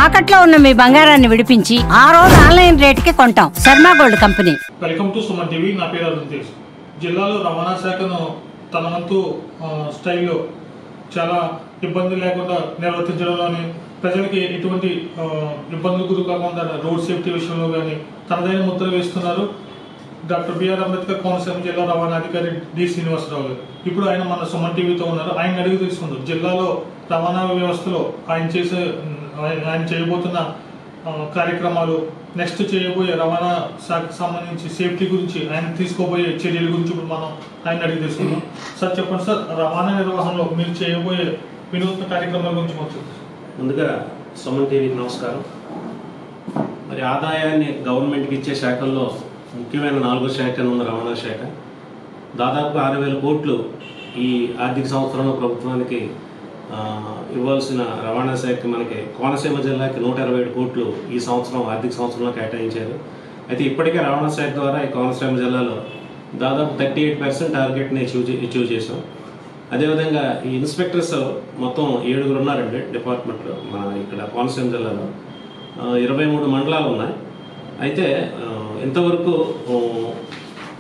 తాకట్లో ఉన్న మీ బంగారాన్ని విడిపించి ఆ రోజు ఆన్లైన్ రేటుకి కొంటాం. Sharma gold company. Welcome to Suman TV. నా పేరు అరుణ్ తేజ్. జిల్లాలో రవాణా శాఖను తన వంతు స్టైల్లో చాలా ఇబ్బంది లేకుండా నిర్వర్తించడంలోని ప్రజలకి ఎటువంటి ఇబ్బందులు గురి కాకుండా రోడ్ సేఫ్టీ విషయంలో కానీ తనదైన ముద్ర వేస్తున్నారు డాక్టర్ బిఆర్ అంబేద్కర్ కోనసీమ జిల్లా రవాణా అధికారి డి శ్రీనివాసరావు గారు. ఇప్పుడు ఆయన మన సుమన్ టీవీతో ఉన్నారు. ఆయన అడిగి తెలుసుకుందాం జిల్లాలో రవాణా వ్యవస్థలో ఆయన చేయబోతున్న కార్యక్రమాలు, నెక్స్ట్ చేయబోయే రవాణా శాఖకు సంబంధించి సేఫ్టీ గురించి ఆయన తీసుకోబోయే చర్యల గురించి ఇప్పుడు మనం ఆయన అడిగి తెలుసుకుందాం. సార్ చెప్పండి సార్, రవాణా నిర్వహణలో మీరు చేయబోయే వినూత్న కార్యక్రమాల గురించి మాకు. ముందుగా సుమన్ టీవీకి నమస్కారం. మరి ఆదాయాన్ని గవర్నమెంట్కి ఇచ్చే శాఖల్లో ముఖ్యమైన 4వ శాఖ ఉన్న రవాణా శాఖ దాదాపు 6,000 కోట్లు ఈ ఆర్థిక సంవత్సరంలో ప్రభుత్వానికి ఇవ్వాల్సిన రవాణా శాఖకి మనకి కోనసీమ జిల్లాకి 127 కోట్లు ఈ సంవత్సరం ఆర్థిక సంవత్సరంలో కేటాయించారు. అయితే ఇప్పటికే రవాణా శాఖ ద్వారా ఈ కోనసీమ జిల్లాలో దాదాపు 38% టార్గెట్ని అచీవ్ చేసాం. అదేవిధంగా ఈ ఇన్స్పెక్టర్స్ మొత్తం 7 ఉన్నారండి డిపార్ట్మెంట్లో. మన ఇక్కడ కోనసీమ జిల్లాలో 23 మండలాలు ఉన్నాయి. అయితే ఇంతవరకు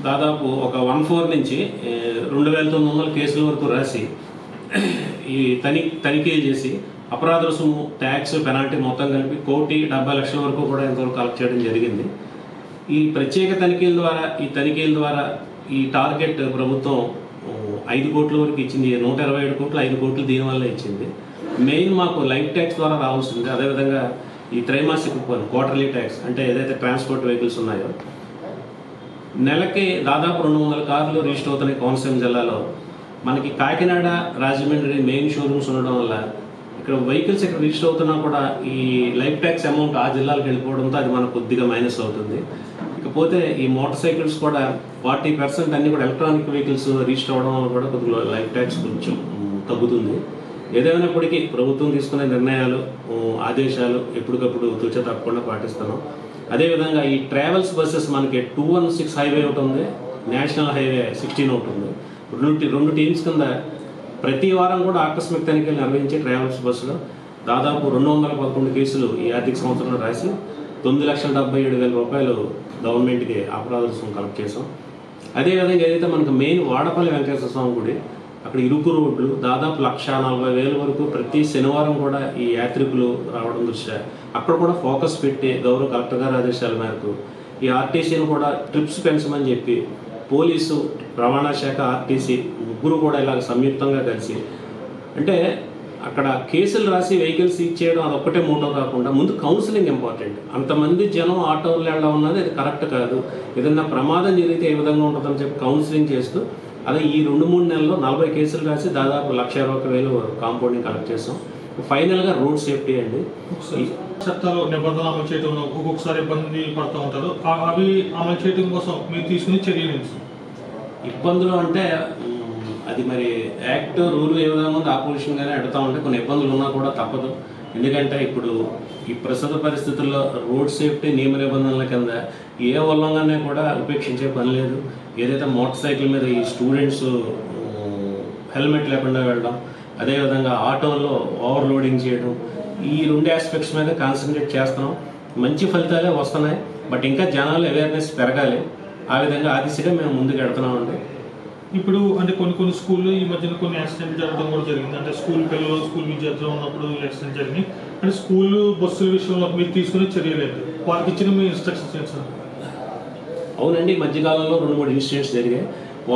దాదాపు ఒక 14 నుంచి 2,900 కేసుల వరకు రాసి ఈ తనిఖీ చేసి అపరాధ రుసుము, ట్యాక్స్, పెనాల్టీ మొత్తం కలిపి 1,70,00,000 వరకు కూడా ఇంతవరకు కలెక్ట్ చేయడం జరిగింది. ఈ ప్రత్యేక తనిఖీల ద్వారా ఈ టార్గెట్ ప్రభుత్వం 5 కోట్ల వరకు ఇచ్చింది. 127 కోట్లు 5 కోట్లు దీనివల్ల ఇచ్చింది. మెయిన్ మాకు లైఫ్ ట్యాక్స్ ద్వారా రావాల్సింది. అదేవిధంగా ఈ త్రైమాసిక క్వార్టర్లీ ట్యాక్స్ అంటే ఏదైతే ట్రాన్స్పోర్ట్ వెహికల్స్ ఉన్నాయో నెలకి దాదాపు 200 కార్లు రిజిస్టర్ అవుతున్నాయి కోనసీమ జిల్లాలో. మనకి కాకినాడ, రాజమండ్రి మెయిన్ షోరూమ్స్ ఉండడం వల్ల ఇక్కడ వెహికల్స్ ఇక్కడ రిజిస్టర్ అవుతున్నా కూడా ఈ లైఫ్ ట్యాక్స్ అమౌంట్ ఆ జిల్లాలకు వెళ్ళిపోవడంతో అది మనకు కొద్దిగా మైనస్ అవుతుంది. ఇకపోతే ఈ మోటార్ సైకిల్స్ కూడా 40% అన్ని కూడా ఎలక్ట్రానిక్ వెహికల్స్ రిజిస్టర్ అవ్వడం వల్ల కూడా కొద్దిగా లైఫ్ ట్యాక్స్ కొంచెం తగ్గుతుంది. ఏదైనప్పటికీ ప్రభుత్వం తీసుకునే నిర్ణయాలు, ఆదేశాలు ఎప్పటికప్పుడు తూచా తప్పకుండా పాటిస్తున్నాం. అదేవిధంగా ఈ ట్రావెల్స్ బస్సెస్ మనకి 216 హైవే ఒకటి ఉంది, నేషనల్ హైవే 16 ఒకటి ఉంది. రెండు టీమ్స్ కింద ప్రతి వారం కూడా ఆకస్మిక తనిఖీలు నిర్వహించే ట్రావెల్స్ బస్సులో దాదాపు 211 కేసులు ఈ ఆర్థిక సంవత్సరంలో రాసి 9,77,000 రూపాయలు గవర్నమెంట్కి అపరాధ రుసుము కలెక్ట్ చేసాం. అదేవిధంగా ఏదైతే మనకు మెయిన్ వాడపల్లి వెంకటేశ్వర స్వామి గుడి అక్కడ ఇరుకు రోడ్లు దాదాపు 1,40,000 వరకు ప్రతి శనివారం కూడా ఈ యాత్రికులు రావడం దృష్ట్యా అక్కడ కూడా ఫోకస్ పెట్టి గౌరవ కలెక్టర్ గారి ఆదేశాల మేరకు ఈ ఆర్టీసీని కూడా ట్రిప్స్ పెంచమని చెప్పి పోలీసు, రవాణా శాఖ, ఆర్టీసీ ముగ్గురు కూడా ఇలాగ సంయుక్తంగా కలిసి అంటే అక్కడ కేసులు రాసి వెహికల్స్ ఇచ్చేయడం అదొక్కటే మోటో కాకుండా ముందు కౌన్సిలింగ్ ఇంపార్టెంట్. అంతమంది జనం ఆటోలు వెళ్ళడం ఉన్నది అది కరెక్ట్ కాదు. ఏదన్నా ప్రమాదం జరిగితే ఏ విధంగా ఉంటుందని చెప్పి కౌన్సిలింగ్ చేస్తూ అదే ఈ 2-3 నెలల్లో 40 కేసులు రాసి దాదాపు 1,20,000 కాంపౌండింగ్ కలెక్ట్ చేస్తాం. ఫైనల్గా రోడ్ సేఫ్టీ అండి. చట్టాలు నిబంధనలు అమలు చేయడంలో ఒక్కొక్కసారి ఇబ్బంది పడుతూ ఉంటారు. అవి అమలు చేయడం కోసం మీరు తీసుకునే చర్యలు ఇబ్బందులు అంటే అది మరి యాక్ట్ రూల్ ఏ విధంగా ఉంది ఆపోజిషన్గానే అడుగుతూ ఉంటే కొన్ని ఇబ్బందులు ఉన్నా కూడా తప్పదు. ఎందుకంటే ఇప్పుడు ఈ ప్రస్తుత పరిస్థితుల్లో రోడ్ సేఫ్టీ నియమ నిబంధనల కింద ఏ ఉల్లంఘన కూడా ఉపేక్షించే పని లేదు. ఏదైతే మోటార్ సైకిల్ మీద ఈ స్టూడెంట్స్ హెల్మెట్ లేకుండా వెళ్ళడం, అదేవిధంగా ఆటోల్లో ఓవర్లోడింగ్ చేయడం, ఈ 2 ఆస్పెక్ట్స్ మీద కాన్సన్ట్రేట్ చేస్తున్నాం. మంచి ఫలితాలే వస్తున్నాయి. బట్ ఇంకా జనాలు అవేర్నెస్ పెరగాలి. ఆ విధంగా ఆ దిశగా మేము ముందుకు వెళ్తున్నామండి. ఇప్పుడు అంటే కొన్ని స్కూల్లో ఈ మధ్యన కొన్ని యాక్సిడెంట్ జరగడం కూడా జరిగింది. అంటే స్కూల్ విద్యార్థులు ఉన్నప్పుడు యాక్సిడెంట్ జరిగింది. అంటే స్కూల్ బస్సుల విషయంలో మీరు తీసుకునే చర్యలు ఏంటి? వాళ్ళకి ఇచ్చిన మీ ఇన్స్ట్రక్షన్స్ ఏంటి సార్? అవునండి, ఈ మధ్యకాలంలో 2-3 ఇన్సిడెంట్స్ జరిగాయి.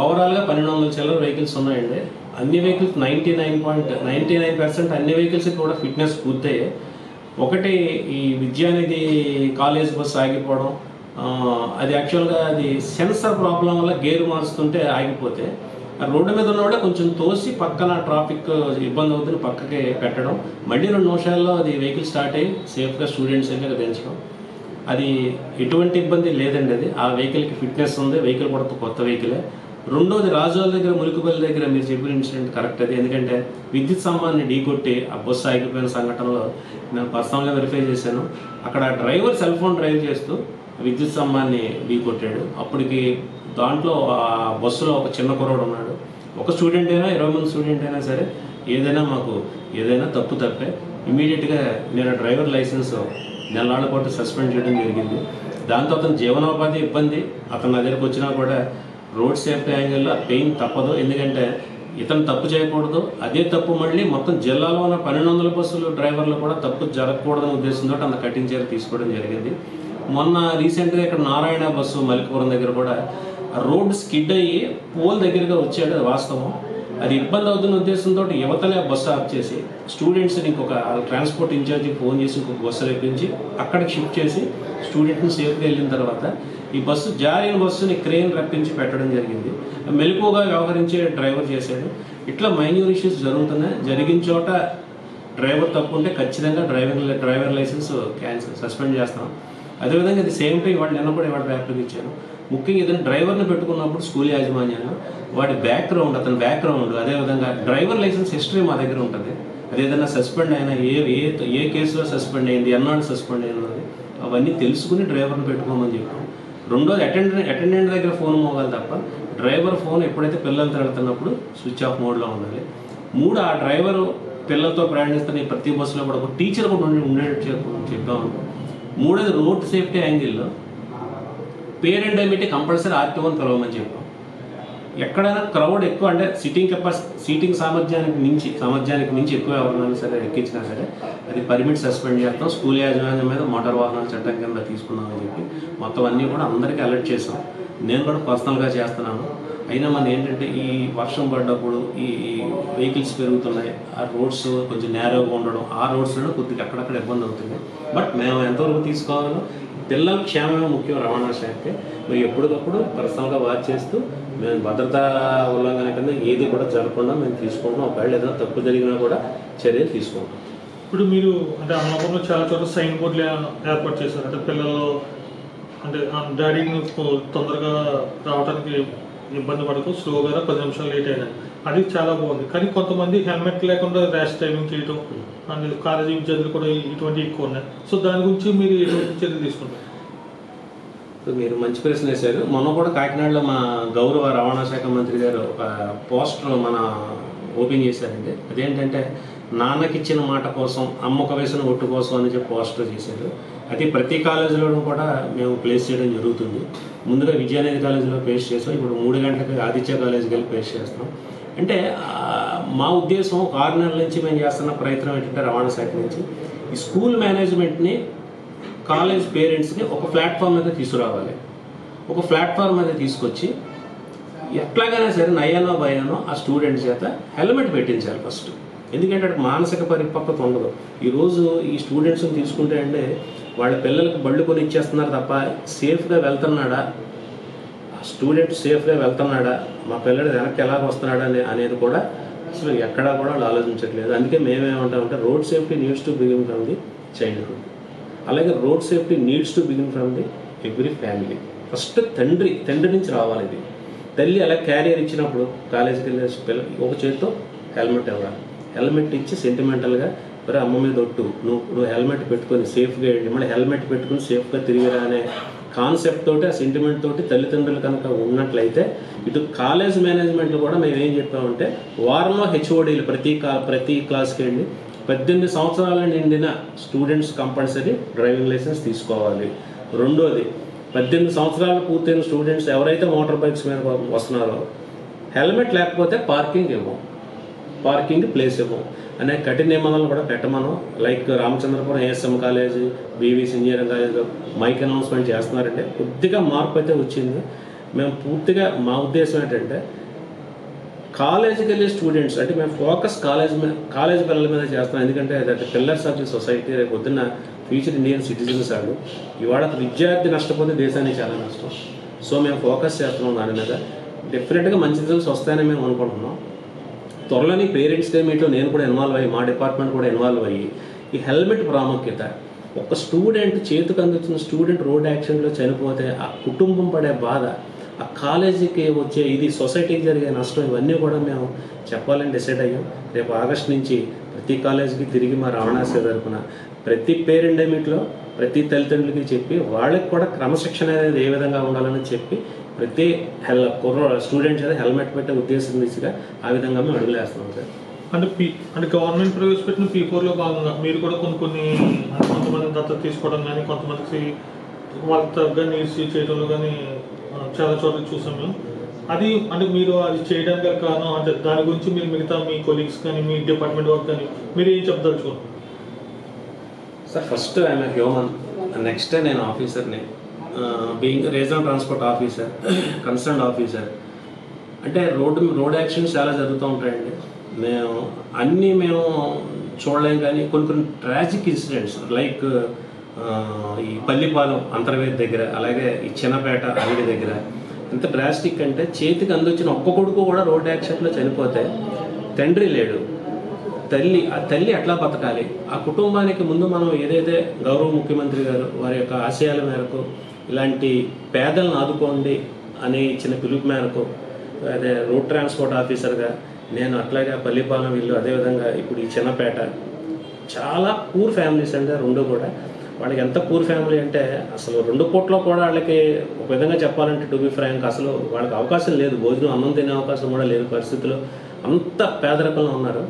ఓవరాల్గా 1,200 చిల్లర వెహికల్స్ ఉన్నాయండి. అన్ని వెహికల్స్ 99% అన్ని వెహికల్స్కి కూడా ఫిట్నెస్ పూర్తయ్యాయి. ఒకటి ఈ విద్యానిధి కాలేజ్ బస్సు ఆగిపోవడం, అది యాక్చువల్గా అది సెన్సర్ ప్రాబ్లం వల్ల గేరు మారుస్తుంటే ఆగిపోతే రోడ్డు మీద ఉన్న కూడా కొంచెం తోసి పక్కన ట్రాఫిక్ ఇబ్బంది అవుతుంది పక్కకి పెట్టడం, మళ్ళీ 2 నిమిషాల్లో అది వెహికల్ స్టార్ట్ అయ్యి సేఫ్గా స్టూడెంట్స్ వెళ్ళి దించడం. అది ఎటువంటి ఇబ్బంది లేదండి. అది ఆ వెహికల్కి ఫిట్నెస్ ఉంది. వెహికల్ కూడా కొత్త వెహికలే. రెండోది రాజోల దగ్గర, ములికిపల్లి దగ్గర మీరు చెప్పిన ఇన్సిడెంట్ కరెక్ట్. అది ఎందుకంటే విద్యుత్ స్తంభాన్ని ఢీకొట్టి ఆ బస్సు ఆగిపోయిన సంఘటనలో నేను పర్సనల్గా వెరిఫై చేశాను. అక్కడ డ్రైవర్ సెల్ ఫోన్ డ్రైవ్ చేస్తూ విద్యుత్ స్తంభాన్ని ఢీకొట్టాడు. అప్పటికి దాంట్లో ఆ బస్సులో ఒక చిన్న కుర్రోడు ఉన్నాడు. ఒక స్టూడెంట్ అయినా 20 మంది స్టూడెంట్ అయినా సరే ఏదైనా తప్పు తప్పే. ఇమీడియట్గా నేను డ్రైవర్ లైసెన్స్ నెలనాళ్ళ పాటు సస్పెండ్ చేయడం జరిగింది. దాంతో అతను జీవనోపాధి ఇబ్బంది, అతను నా దగ్గరకు వచ్చినా కూడా రోడ్ సేఫ్టీ యాంగిల్లో పెయిన్ తప్పదు. ఎందుకంటే ఇతను తప్పు చేయకూడదు, అదే తప్పు మళ్ళీ మొత్తం జిల్లాలో ఉన్న 1200 బస్సులు డ్రైవర్లు కూడా తప్పు జరగకూడదనే ఉద్దేశంతో అంత కఠిన చర్య తీసుకోవడం జరిగింది. మొన్న రీసెంట్గా ఇక్కడ నారాయణ బస్సు మలికపురం దగ్గర కూడా రోడ్ స్కిడ్ అయ్యి పోల్ దగ్గరగా వచ్చాడు, అది వాస్తవం. అది ఇబ్బంది అవుతున్న ఉద్దేశంతో యువతలే బస్సు ఆఫ్ చేసి స్టూడెంట్స్ని ఇంకొక ట్రాన్స్పోర్ట్ ఇన్ఛార్జికి ఫోన్ చేసి ఇంకొక బస్సు రప్పించి అక్కడికి షిఫ్ట్ చేసి స్టూడెంట్ని సేఫ్గా వెళ్ళిన తర్వాత ఈ బస్సు జారిన బస్సుని క్రేన్ రప్పించి పెట్టడం జరిగింది. మెలకువగా వ్యవహరించే డ్రైవర్ చేశాడు. ఇట్లా మైన్యూర్ ఇష్యూస్ జరుగుతున్నాయి. జరిగిన చోట డ్రైవర్ తప్పు ఉంటే ఖచ్చితంగా డ్రైవర్ లైసెన్స్ సస్పెండ్ చేస్తాం. అదేవిధంగా అది సేమ్ టైం నిన్న కూడా పేపర్కి ఇచ్చాను. ముఖ్యంగా ఏదైనా డ్రైవర్ని పెట్టుకున్నప్పుడు స్కూల్ యాజమాన్యాలు వాడి బ్యాక్గ్రౌండ్, అతని బ్యాక్గ్రౌండ్, అదేవిధంగా డ్రైవర్ లైసెన్స్ హిస్టరీ మా దగ్గర ఉంటుంది. అది ఏదైనా సస్పెండ్ అయినా ఏ కేసులో సస్పెండ్ అయింది, ఎన్నాళ్ళు సస్పెండ్ అయినది అవన్నీ తెలుసుకుని డ్రైవర్ని పెట్టుకోమని చెప్పాం. రెండోది అటెండెంట్ దగ్గర ఫోన్ మోగాలి తప్ప డ్రైవర్ ఫోన్ ఎప్పుడైతే పిల్లలతో వెళ్తున్నప్పుడు స్విచ్ ఆఫ్ మోడ్లో ఉండాలి. 3 ఆ డ్రైవరు పిల్లలతో ప్రయాణిస్తున్న ప్రతి బస్సులో కూడా ఒక టీచర్ కూడా ఉండేటట్టు చెప్పాము. 3ది రోడ్ సేఫ్టీ యాంగిల్లో పేరెంట్ డైమిటీ కంపల్సరీ ఆర్టీఓని పిలవమని చెప్పాం. ఎక్కడైనా క్రౌడ్ ఎక్కువ అంటే సీటింగ్ సామర్థ్యానికి మించి ఎక్కువ ఎవరైనా సరే ఎక్కించినా సరే అది పర్మిట్ సస్పెండ్ చేస్తాం. స్కూల్ యాజమాన్యం మీద మోటార్ వాహనాల చట్టం కింద తీసుకున్నామని చెప్పి మొత్తం అన్నీ కూడా అందరికీ అలర్ట్ చేసాం. నేను కూడా పర్సనల్గా చేస్తున్నాను. అయినా మన ఏంటంటే ఈ వర్షం పడ్డప్పుడు ఈ వెహికల్స్ పెరుగుతున్నాయి, ఆ రోడ్స్ కొంచెం నేరోగా ఉండడం, ఆ రోడ్స్లో కొద్దిగా అక్కడక్కడ ఇబ్బంది అవుతుంది. బట్ మేము ఎంతవరకు తీసుకోవాలో పిల్లల క్షేమమే ముఖ్యం రవాణా శాఖకి. మరి ఎప్పటికప్పుడు పర్సనల్గా వాచ్ చేస్తూ మేము భద్రతా ఉల్లంఘన కింద ఏది కూడా జరగకుండా మేము తీసుకుంటాం. ఒకవేళ ఏదైనా తప్పు జరిగినా కూడా చర్యలు తీసుకుంటాం. ఇప్పుడు మీరు అంటే అమలాపురంలో చాలా చోట్ల సైన్ బోర్డులు ఏర్పాటు చేశారు. అంటే పిల్లలు అంటే డాడీని తొందరగా రావడానికి ఇబ్బంది పడకు, స్లోగా 10 నిమిషాలు లేట్ అయినా, అది చాలా బాగుంది. కానీ కొంతమంది హెల్మెట్ లేకుండా ర్యాష్ డ్రైవింగ్ చేయడం అండ్ కాలేజీ విద్యార్థులు కూడా ఇటువంటి ఎక్కువ ఉన్నాయి. సో దాని గురించి మీరు ఎటువంటి చర్య తీసుకుంటారు? మీరు మంచి ప్రశ్న వేశారు. మొన్న కూడా కాకినాడలో మా గౌరవ రవాణా శాఖ మంత్రి గారు ఒక పోస్టర్ మన ఓపెన్ చేశారండి. అదేంటంటే నాన్నకిచ్చిన మాట కోసం, అమ్మక వేసిన ఒట్టు కోసం అని చెప్పి పోస్టర్ చేశారు. అది ప్రతి కాలేజీలోనూ కూడా మేము ప్లేస్ చేయడం జరుగుతుంది. ముందుగా విజయానగర్ కాలేజీలో పేస్ట్ చేస్తాం, ఇప్పుడు 3 గంటలకి ఆదిత్య కాలేజీకి వెళ్ళి పేస్ట్ చేస్తాం. అంటే మా ఉద్దేశం 6 నెలల నుంచి మేము చేస్తున్న ప్రయత్నం ఏంటంటే రవాణా శాఖ నుంచి ఈ స్కూల్ మేనేజ్మెంట్ని, కాలేజ్ పేరెంట్స్ని ఒక ప్లాట్ఫామ్ మీద తీసుకురావాలి. ఒక ప్లాట్ఫామ్ మీద తీసుకొచ్చి ఎట్లాగైనా సరే నయ్యానో భయానో ఆ స్టూడెంట్ చేత హెల్మెట్ పెట్టించాలి ఫస్ట్. ఎందుకంటే అక్కడ మానసిక పరిపక్వత ఉండదు. ఈరోజు ఈ స్టూడెంట్స్ని తీసుకుంటే అంటే వాళ్ళ పిల్లలకి బళ్ళు కొని ఇచ్చేస్తున్నారు తప్ప సేఫ్గా వెళ్తున్నాడా, స్టూడెంట్ సేఫ్గా వెళ్తున్నాడా, మా పిల్లడు వెనక్కి ఎలా వస్తున్నాడా అనేది కూడా అసలు ఎక్కడా కూడా వాళ్ళు ఆలోచించట్లేదు. అందుకే మేమేమంటామంటే road safety needs to begin from the childhood. అలాగే road safety needs to begin from the every family. First తండ్రి నుంచి రావాలి. ఇది తల్లి అలా క్యారియర్ ఇచ్చినప్పుడు కాలేజీకి వెళ్ళే పిల్లలు ఒక చేతితో హెల్మెట్ ఇవ్వాలి. హెల్మెట్ ఇచ్చి సెంటిమెంటల్గా మరి అమ్మ మీద ఒట్టు, నువ్వు హెల్మెట్ పెట్టుకొని సేఫ్గా వెళ్ళి మళ్ళీ హెల్మెట్ పెట్టుకుని సేఫ్గా తిరిగిరా అనే కాన్సెప్ట్ తోటి, ఆ సెంటిమెంట్ తోటి తల్లిదండ్రులు కనుక ఉన్నట్లయితే ఇటు కాలేజ్ మేనేజ్మెంట్ కూడా మేము ఏం చెప్పామంటే వారంలో హెచ్ఓడీలు ప్రతి క్లాస్కి వెళ్ళి 18 సంవత్సరాల నిండిన స్టూడెంట్స్ కంపల్సరీ డ్రైవింగ్ లైసెన్స్ తీసుకోవాలి. రెండోది 18 సంవత్సరాలు పూర్తయిన స్టూడెంట్స్ ఎవరైతే మోటార్ బైక్స్ మీద వస్తున్నారో హెల్మెట్ లేకపోతే పార్కింగ్ ప్లేస్ ఇవ్వం అనే కఠిన నియమాలను కూడా పెట్టమను. Like Ramachandrapuram ASM college, BVC engineering కాలేజీలో మైక్ అనౌన్స్మెంట్ చేస్తున్నారంటే కొద్దిగా మార్పు అయితే వచ్చింది. మేము పూర్తిగా మా ఉద్దేశం ఏంటంటే కాలేజీకి వెళ్ళే స్టూడెంట్స్ అంటే మేము ఫోకస్ కాలేజ్ పిల్లల మీద చేస్తున్నాం. ఎందుకంటే that pillars of the society. రేపు పొద్దున్న ఫ్యూచర్ ఇండియన్ సిటిజన్స్ వాళ్ళు. ఇవాళ విద్యార్థి నష్టపోతే దేశానికి చాలా నష్టం. సో మేము ఫోకస్ చేస్తున్నాం దాని మీద. డెఫినెట్గా మంచి రిజల్ట్స్ వస్తాయని మేము అనుకుంటున్నాం. త్వరలోని పేరెంట్స్ డే మీట్లో నేను కూడా ఇన్వాల్వ్ అయ్యి, మా డిపార్ట్మెంట్ కూడా ఇన్వాల్వ్ అయ్యి ఈ హెల్మెట్ ప్రాముఖ్యత, ఒక స్టూడెంట్ చేతికి అందుతున్న స్టూడెంట్ రోడ్ యాక్సిడెంట్లో చనిపోతే ఆ కుటుంబం పడే బాధ, ఆ కాలేజీకి వచ్చే ఇది, సొసైటీకి జరిగే నష్టం, ఇవన్నీ కూడా మేము చెప్పాలని డిసైడ్ అయ్యాం. రేపు ఆగస్ట్ నుంచి ప్రతి కాలేజీకి తిరిగి మా రవాణా శాఖ తరపున ప్రతి పేరెంట్ డే మీట్లో ప్రతి తల్లిదండ్రులకి చెప్పి వాళ్ళకి కూడా క్రమశిక్షణ అనేది ఏ విధంగా ఉండాలని చెప్పి ప్రతి స్టూడెంట్స్ అయితే హెల్మెట్ పెట్టే ఉద్దేశం దిశగా ఆ విధంగా మేము అడుగులేస్తున్నాం సార్. అంటే గవర్నమెంట్ ప్రవేశపెట్టిన P4లో భాగంగా మీరు కూడా కొన్ని కొంతమంది దత్తత తీసుకోవడం కానీ కొంతమందికి వాళ్ళ తగ్గ నీడ్స్ చేయడంలో కానీ చాలా చోట్ల చూసాం మేము. అది అంటే మీరు అది చేయడానికి గల కారణం అంటే దాని గురించి మీరు మిగతా మీ కొలీగ్స్ కానీ మీ డిపార్ట్మెంట్ వర్క్ కానీ మీరు ఏం చెప్పదలుచుకోండి? Sir first I'm a human, next నేను ఆఫీసర్ని, being regional transport officer, concern officer. అంటే రోడ్ యాక్సిడెంట్స్ చాలా జరుగుతూ ఉంటాయండి. మేము చూడలేం, కానీ కొన్ని ట్రాజిక్ ఇన్సిడెంట్స్ లైక్ ఈ పల్లిపాలెం అంతర్వేది దగ్గర, అలాగే ఈ చిన్నపేట అంగడి దగ్గర ఎంత డ్రాస్టిక్ అంటే చేతికి అందొచ్చిన ఒక్క కొడుకు కూడా రోడ్ యాక్సిడెంట్లో చనిపోతే తండ్రి లేడు, ఆ తల్లి ఎట్లా బతకాలి? ఆ కుటుంబానికి ముందు మనం ఏదైతే గౌరవ ముఖ్యమంత్రి గారు వారి యొక్క ఆశయాల మేరకు ఇలాంటి పేదలను ఆదుకోండి అని ఇచ్చిన పిలుపు మేరకు అదే రోడ్ ట్రాన్స్పోర్ట్ ఆఫీసర్గా నేను అట్లాగే పల్లిపాలెం ఇల్లు, అదేవిధంగా ఇప్పుడు ఈ చిన్నపేట చాలా పూర్ ఫ్యామిలీస్ అంటే రెండు కూడా. వాళ్ళకి ఎంత పూర్ ఫ్యామిలీ అంటే అసలు 2 పూటలో కూడా వాళ్ళకి ఒక విధంగా చెప్పాలంటే టు బి ఫ్రాంక్ అసలు వాళ్ళకి అవకాశం లేదు, భోజనం అన్నం తినే అవకాశం కూడా లేదు పరిస్థితుల్లో, అంత పేదరికంలో ఉన్నారు.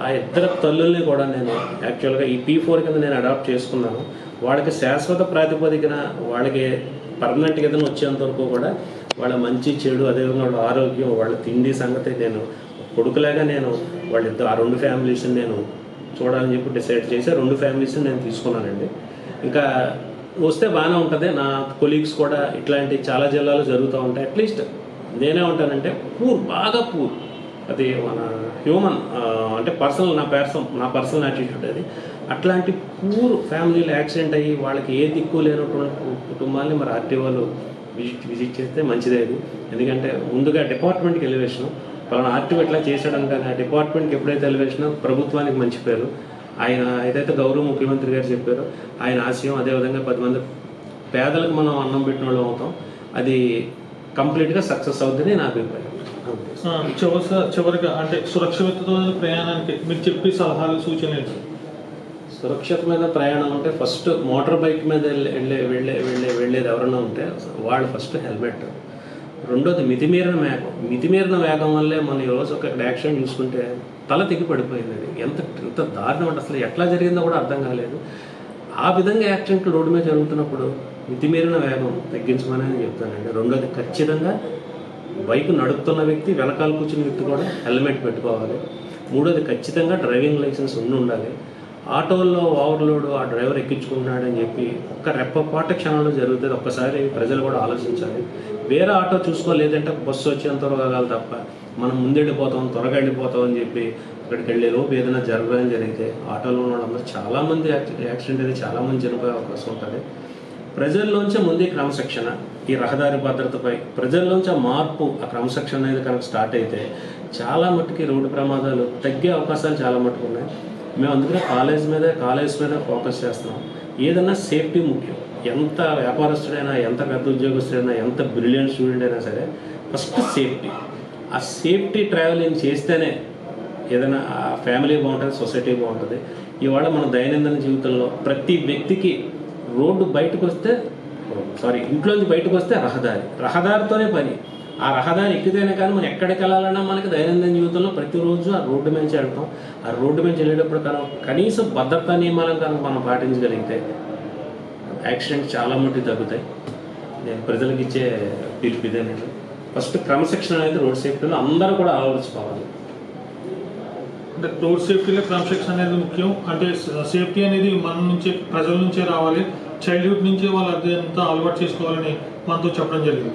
ఆ ఇద్దరు తల్లుల్ని కూడా నేను యాక్చువల్గా ఈ P4 కింద నేను అడాప్ట్ చేసుకున్నాను. వాళ్ళకి శాశ్వత ప్రాతిపదికన వాళ్ళకి పర్మనెంట్గా ఏదైనా వచ్చేంత వరకు కూడా వాళ్ళ మంచి చెడు, అదేవిధంగా వాళ్ళ ఆరోగ్యం, వాళ్ళ తిండి సంగతి నేను కొడుకులాగా నేను వాళ్ళిద్దరు ఆ 2 ఫ్యామిలీస్ని నేను చూడాలని చెప్పి డిసైడ్ చేసి 2 ఫ్యామిలీస్ని నేను తీసుకున్నానండి. ఇంకా వస్తే బాగానే ఉంటుంది. నా కొలీగ్స్ కూడా ఇట్లాంటి చాలా జిల్లాలో జరుగుతూ ఉంటాయి. అట్లీస్ట్ నేనే ఉంటానంటే బాగా పూర్, అది మన హ్యూమన్ అంటే నా పర్సనల్ యాటిట్యూడ్ అది. అట్లాంటి పూర్ ఫ్యామిలీలు యాక్సిడెంట్ అయ్యి వాళ్ళకి ఏ దిక్కు లేనటువంటి కుటుంబాన్ని మరి ఆర్టీఓలు విజిట్ చేస్తే మంచిదే అది. ఎందుకంటే ముందుగా డిపార్ట్మెంట్కి ఎలివేషన్, పలానా ఆర్టీఓ ఎట్లా చేసాడని కానీ ఆ డిపార్ట్మెంట్కి ఎప్పుడైతే ఎలివేషనో ప్రభుత్వానికి మంచి పేరు. ఆయన ఏదైతే గౌరవ ముఖ్యమంత్రి గారు చెప్పారో ఆయన ఆశయం, అదేవిధంగా 10 మంది పేదలకు మనం అన్నం పెట్టిన వాళ్ళు అవుతాం, అది కంప్లీట్గా సక్సెస్ అవుతుందని నా అభిప్రాయం. చివరిగా అంటే సురక్షితమైన ప్రయాణానికి మీరు చెప్పే సలహాలు సూచనలు? సురక్షితమైన ప్రయాణం అంటే ఫస్ట్ మోటార్ బైక్ మీద వెళ్ళేది ఎవరైనా ఉంటే వాళ్ళు ఫస్ట్ హెల్మెట్. రెండోది మితిమీరిన వేగం వల్లే మన ఈరోజు ఒక యాక్సిడెంట్ చూసుకుంటే తల తెగి పడిపోయింది. అది ఎంత దారుణం అంటే అసలు ఎట్లా జరిగిందో కూడా అర్థం కాలేదు. ఆ విధంగా యాక్సిడెంట్లు రోడ్డు మీద జరుగుతున్నప్పుడు మితిమీరిన వేగం తగ్గించమని చెప్తానండి. రెండోది ఖచ్చితంగా బైక్ నడుపుతున్న వ్యక్తి, వెనకాల కూర్చున్న వ్యక్తి కూడా హెల్మెట్ పెట్టుకోవాలి. మూడోది ఖచ్చితంగా డ్రైవింగ్ లైసెన్స్ ఉండాలి. ఆటోల్లో ఓవర్లోడ్ ఆ డ్రైవర్ ఎక్కించుకుంటున్నాడని చెప్పి ఒక్క రెప్పపాట క్షణంలో జరుగుతుంది. ఒక్కసారి ప్రజలు కూడా ఆలోచించాలి. వేరే ఆటో చూసుకోలేదంటే బస్సు వచ్చేంత త్వరగా తప్ప మనం ముందెళ్ళిపోతాం, త్వరగా వెళ్ళిపోతాం అని చెప్పి అక్కడికి వెళ్ళే లోపు ఏదైనా జరగడం జరిగితే ఆటోలో ఉన్న వాళ్ళందరూ చాలామంది యాక్సిడెంట్ అయితే చాలామంది చనిపోయే అవకాశం ఉంటుంది. ప్రజల్లోంచే ముందే క్రమశిక్షణ, ఈ రహదారి భద్రతపై ప్రజల్లోంచి ఆ మార్పు, ఆ క్రమశిక్షణ అనేది కనుక స్టార్ట్ అయితే చాలా మట్టుకి రోడ్డు ప్రమాదాలు తగ్గే అవకాశాలు చాలా మట్టుకు ఉన్నాయి. మేము అందుకనే కాలేజ్ మీద ఫోకస్ చేస్తున్నాం. ఏదన్నా సేఫ్టీ ముఖ్యం. ఎంత వ్యాపారస్తుడైనా, ఎంత పెద్ద ఉద్యోగస్తుడైనా, ఎంత బ్రిలియంట్ స్టూడెంట్ అయినా సరే ఫస్ట్ సేఫ్టీ. ఆ సేఫ్టీ ట్రావెలింగ్ చేస్తేనే ఏదైనా ఫ్యామిలీ బాగుంటుంది, సొసైటీ బాగుంటుంది. ఇవాళ మన దైనందిన జీవితంలో ప్రతి వ్యక్తికి ఇంట్లోంచి బయటకు వస్తే రహదారితోనే పని. ఆ రహదారి ఎక్కితేనే కానీ మనం ఎక్కడికి వెళ్ళాలన్నా మనకి దైనందిన జీవితంలో ప్రతిరోజు ఆ రోడ్డు మీద వెళ్తాం. ఆ రోడ్డు మీద వెళ్ళేటప్పుడు కనీసం భద్రతా నియమాలను కనుక మనం పాటించగలిగితే యాక్సిడెంట్ చాలా మట్టుకు తగ్గుతాయి. నేను ప్రజలకు ఇచ్చే పిలుపు ఇదేనండి. ఫస్ట్ క్రమశిక్షణ అనేది రోడ్ సేఫ్టీలో అందరూ కూడా అలవర్చుకోవాలి. అంటే రోడ్ సేఫ్టీలో క్రమశిక్షణ అనేది ముఖ్యం. అంటే సేఫ్టీ అనేది మన నుంచే, ప్రజల నుంచే రావాలి. చైల్డ్హుడ్ నుంచే వాళ్ళు అదంతా అలవాటు చేసుకోవాలని మనతో చెప్పడం జరిగింది.